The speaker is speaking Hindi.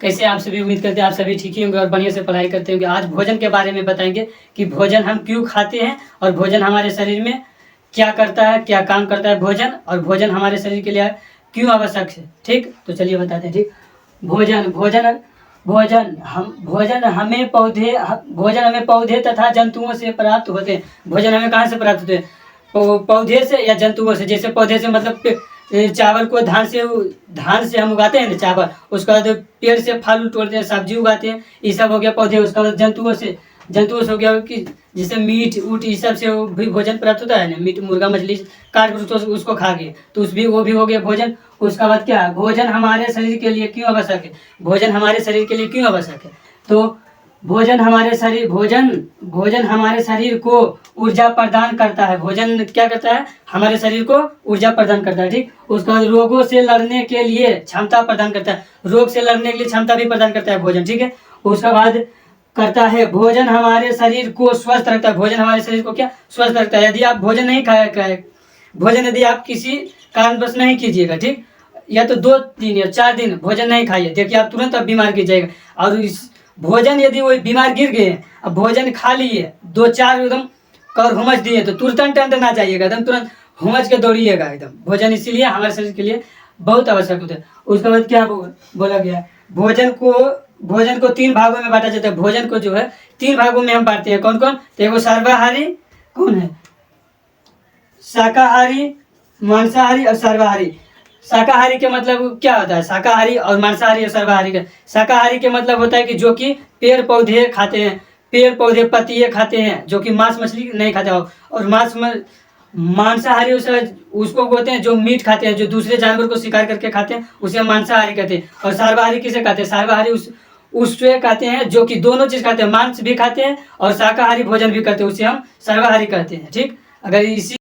कैसे आप सभी, उम्मीद करते हैं आप सभी ठीक ही होंगे और बढ़िया से पढ़ाई करते होंगे। आज भोजन के बारे में बताएंगे कि भोजन हम क्यों खाते हैं और भोजन हमारे शरीर में क्या करता है, क्या काम करता है भोजन, और भोजन हमारे शरीर के लिए क्यों आवश्यक है। ठीक, तो चलिए बताते हैं। ठीक, भोजन भोजन भोजन हमें पौधे तथा जंतुओं से प्राप्त होते हैं। भोजन हमें कहाँ से प्राप्त होते हैं? पौधे से या जंतुओं से। जैसे पौधे से मतलब चावल को धान से हम उगाते हैं ना चावल, उसके बाद पेड़ से फल तोड़ते हैं, सब्जी उगाते हैं, ये सब हो गया पौधे। उसके बाद जंतुओं से हो गया कि जैसे मीट ऊट, ये सब से भी भोजन प्राप्त होता है ना। मीट, मुर्गा, मछली काट कर उसको खा के, तो वो भी हो गया भोजन। उसके बाद क्या है? भोजन हमारे शरीर के लिए क्यों आवश्यक है? भोजन हमारे शरीर के लिए क्यों आवश्यक है? तो भोजन हमारे शरीर को ऊर्जा प्रदान करता है। भोजन क्या करता है? हमारे शरीर को ऊर्जा प्रदान करता है। ठीक, उसके बाद रोगों से लड़ने के लिए क्षमता प्रदान करता है। रोग से लड़ने के लिए क्षमता भी प्रदान करता है भोजन। ठीक है, उसके बाद करता है भोजन हमारे शरीर को स्वस्थ रखता है। भोजन हमारे शरीर को क्या स्वस्थ रखता है? यदि आप भोजन नहीं भोजन यदि आप किसी कारणवश नहीं कीजिएगा, ठीक, या तो 2 दिन या 4 दिन भोजन नहीं खाइए, देखिए आप तुरंत अब बीमार गिर जाएगा। और इस भोजन यदि वो बीमार गिर गए, अब भोजन खा लिए, 2-4 एकदम कर हुमच दिए, तो तुरंत ना जाइएगा, एकदम तुरंत हुमच के दौड़िएगा एकदम। भोजन इसीलिए हमारे शरीर के लिए बहुत आवश्यक होता है। उसके बाद क्या बोला गया? भोजन को 3 भागों में बांटा जाता है। भोजन को जो है 3 भागों में हम बांटते हैं। कौन कौन? तो एगो सर्वाहारी, कौन है? शाकाहारी, मांसाहारी और सर्वाहारी। शाकाहारी के मतलब क्या होता है? शाकाहारी और मांसाहारी और सर्वाहारी का। शाकाहारी के मतलब होता है कि जो कि पेड़ पौधे खाते हैं, पेड़ पौधे पत्तियाँ खाते हैं, जो कि मांस मछली नहीं खाते हो। और मांसाहारी उसको बोलते हैं जो मीट खाते हैं, जो दूसरे जानवर को शिकार करके खाते हैं, उसे हम मांसाहारी कहते हैं। और सर्वाहारी किसे कहते हैं? सर्वाहारी उससे कहते हैं जो कि दोनों चीज खाते हैं, मांस भी खाते हैं और शाकाहारी भोजन भी करते हैं, उसे हम सर्वाहारी कहते हैं। ठीक, अगर इसी